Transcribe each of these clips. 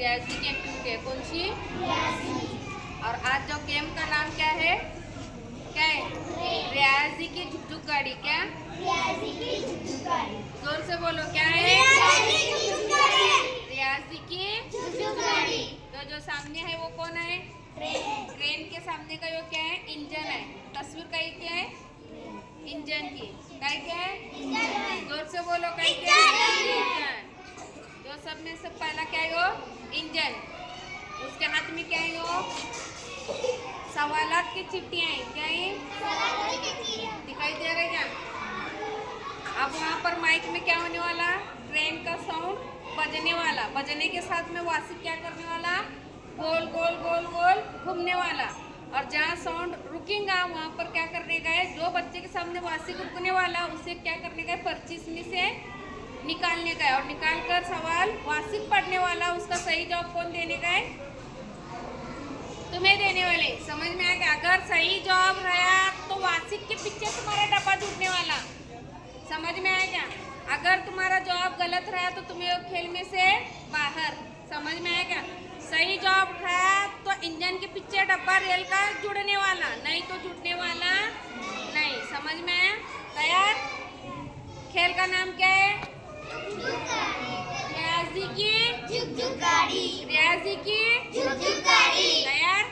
रियाजी की एक्टिविटी है। कौन सी? और आज जो गेम का नाम क्या है? क्या है? रियाजी की झुकझुक गाड़ी। क्या? रियाजी की झुकझुक गाड़ी। जोर से बोलो, क्या है? रियाजी की झुकझुक गाड़ी। रियाजी की झुकझुक गाड़ी। तो जो सामने है वो कौन है? ट्रेन। ट्रेन के सामने का वो क्या है? इंजन है। तस्वीर का क्या है? इंजन की। क्या है? इंजन। जोर से बोलो, क्या है? इंजन। जो सब में से पहला क्या है? वो इंजन। उसके हाथ में क्या है? वो सवालात की चिट्ठियां हैं। क्या है? दिखाई दे रहे क्या? अब वहाँ पर माइक में क्या होने वाला? ट्रेन का साउंड बजने वाला। बजने के साथ में वासिक क्या करने वाला? गोल गोल गोल गोल घूमने वाला। और जहाँ साउंड रुकेगा वहाँ पर क्या करने का है? जो बच्चे के सामने वासिक रुकने वाला उसे क्या करने का है? पर्ची में से निकालने का है। और निकाल कर सवाल वासिक पढ़ने वाला, उसका सही जवाब कौन देने का है? तुम्हें देने वाले। समझ में आया? अगर सही जवाब रहा तो वासिक के पीछे तुम्हारा डब्बा टूटने वाला। समझ में आया क्या? अगर तुम्हारा जवाब गलत रहा तो तुम्हें खेल में से बाहर। समझ में आया क्या? सही जवाब रहा तो इंजन के पीछे डब्बा रेल का जुड़ने वाला, नहीं तो जुड़ने वाला नहीं। समझ में आया? तैयार? खेल का नाम क्या है? रियाजी की झुकझुक गाड़ी। रियाजी की झुकझुक गाड़ी। तैयार?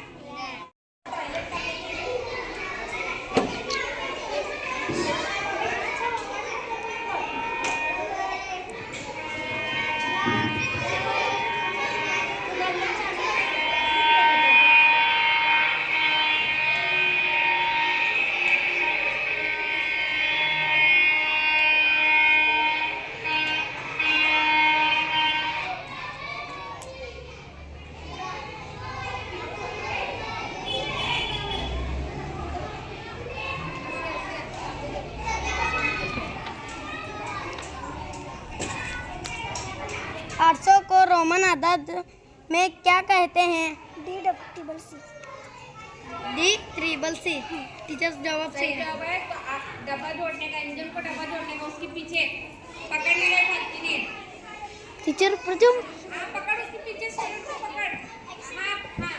आठ सौ को रोमन अदद में क्या कहते हैं? D triple C. टीचर्स जवाब सही जवाब है तो आप डब्बा जोड़ने का, इंजन को डब्बा जोड़ने का, उसके पीछे पकड़ने का खाती ने। टीचर प्रथम हाँ पकड़, उसके पीछे से पकड़। हाँ हाँ।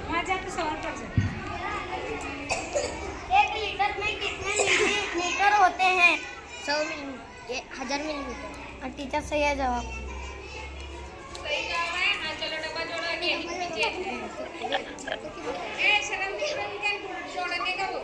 वहाँ जाके सवाल कर सकते। 1 लीटर में कितने लीटर होते हैं? 100 मिलीमीटर, 1000 मिलीमीटर। और टीचर सही है जवाब। सही जवाब है। हाँ चलो डब्बा जोड़ो आगे पीछे। ए शर्म नहीं करो क्या जोड़ने का वो?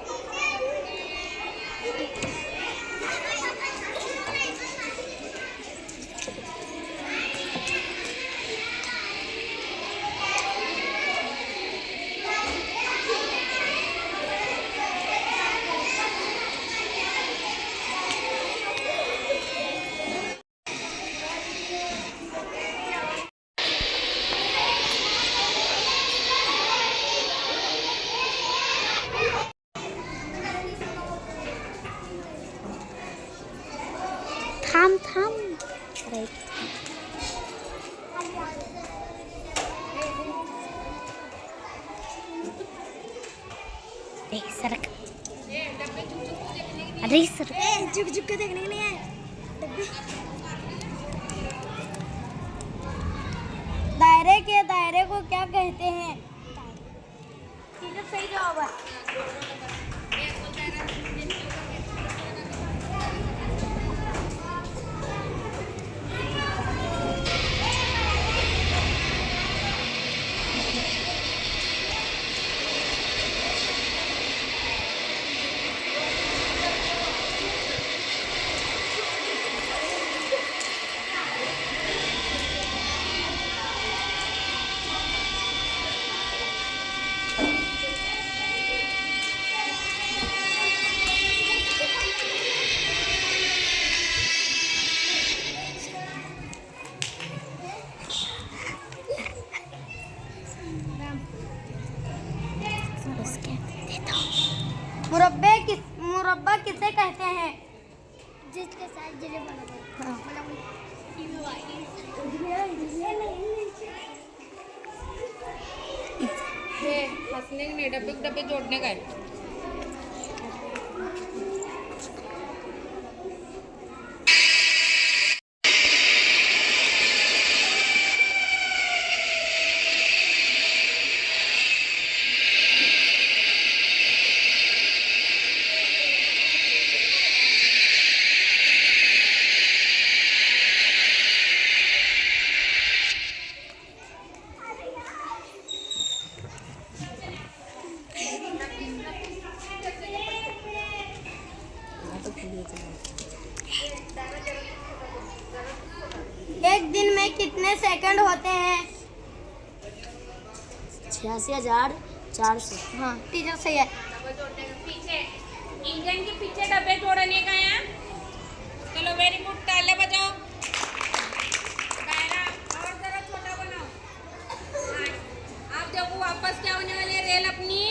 थाम सरक। ये डब्बे चुप चुप देखने के लिए। अरे सरक, झुक झुक के देखने के लिए दायरे के दायरे को क्या कहते हैं? टीचर सही जवाब है। मुरब्बा किसे कहते हैं? जिसके साथ जिले बना हाँ। हे हंसने के नहीं, डब्बे डब्बे जोड़ने का है। एक दिन में कितने सेकंड होते हैं? 86,400। हाँ टीचर सही है। डब्बे जोड़ने का पीछे, इंजन के पीछे डब्बे जोड़ने का है। चलो वेरी गुड, ताले बजाओ। दायरा और जरा छोटा बनाओ। हाँ, आप देखो वापस क्या होने वाले हैं, रेल अपनी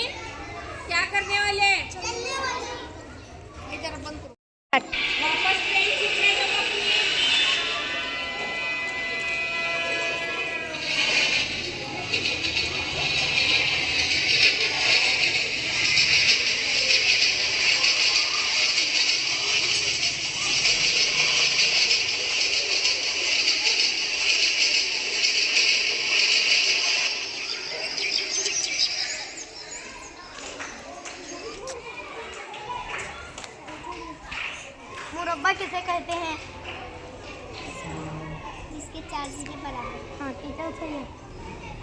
क्या करने वाले हैं? ये जरा बंद करो। वापस ट्रेन खींचने दो अपनी। मुरब्बा किसे कहते हैं? जिसके 4 जिले बराबर। हाँ टीचर सही है।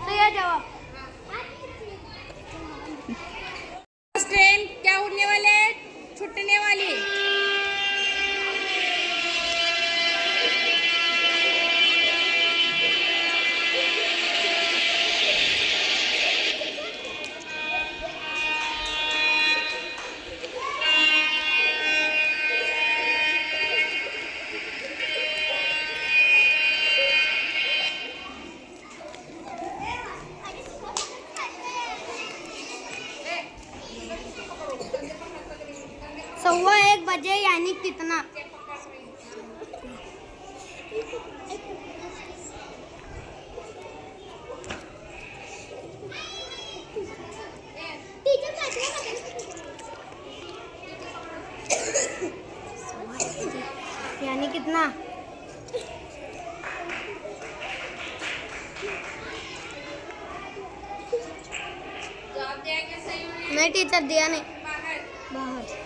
सही है जवाब। ट्रेन क्या उड़ने वाले हैं? छूटने वाली। सवा 1 बजे यानी कितना? यानी कितना? जवाब दिया क्या सही होने? नहीं टीचर दिया नहीं। बाहर। बाहर।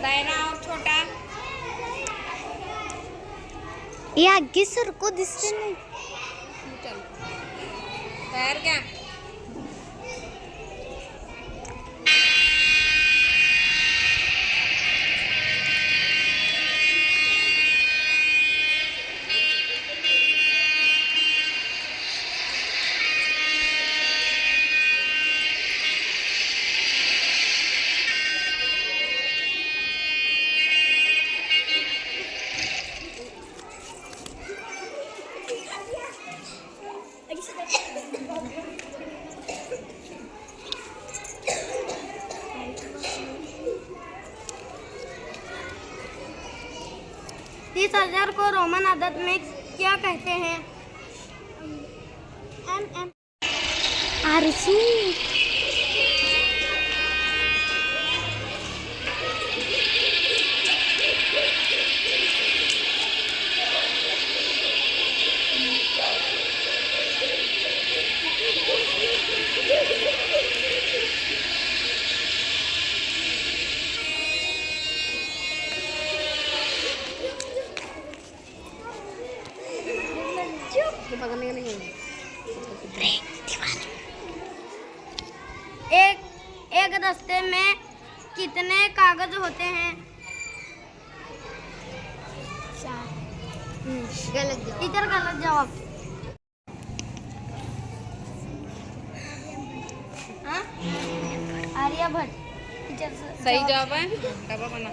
दायरा और छोटा। ये आगे सर को दिसते नहीं। चल तैयार क्या? तीस हजार को रोमन अदद में क्या कहते हैं? MM आरसू। एक दस्ते में कितने कागज होते हैं? 4। गलत जवाब। टीचर गलत जवाब। हाँ? आर्यभट्ट। टीचर सही जवाब है। डब्बा बना।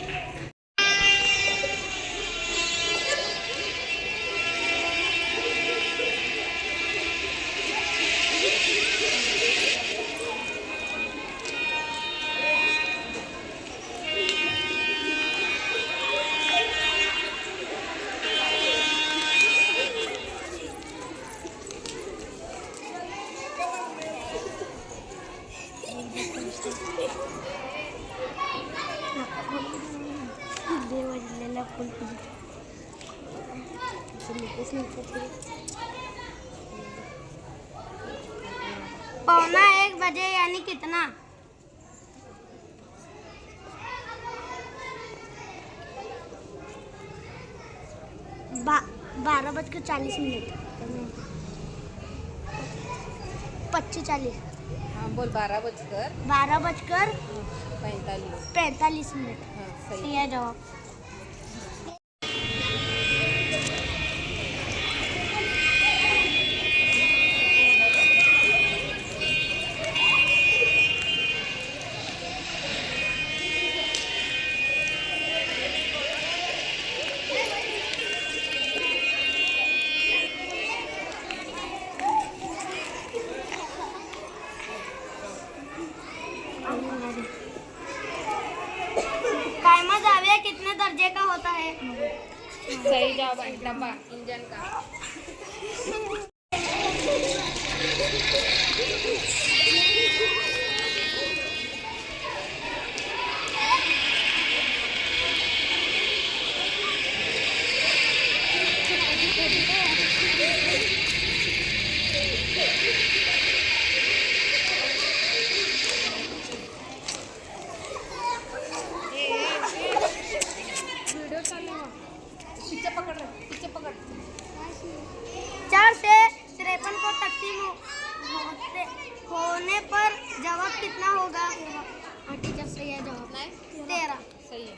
40 नहीं पूछी। 1:45 बजे यानी कितना? 12:40 25:40 हाँ बोल 12:45 45 हाँ सही सही है जवाब। कायमा जाविया कितने दर्जे का होता है? सही जवाब है डब्बा इंजन का। वीडियो चालू है। पीछे पकड़ 4 से 53 को तकसीम होने पर जवाब कितना होगा? हाँ टीचर सही है जवाब। 13। सही है।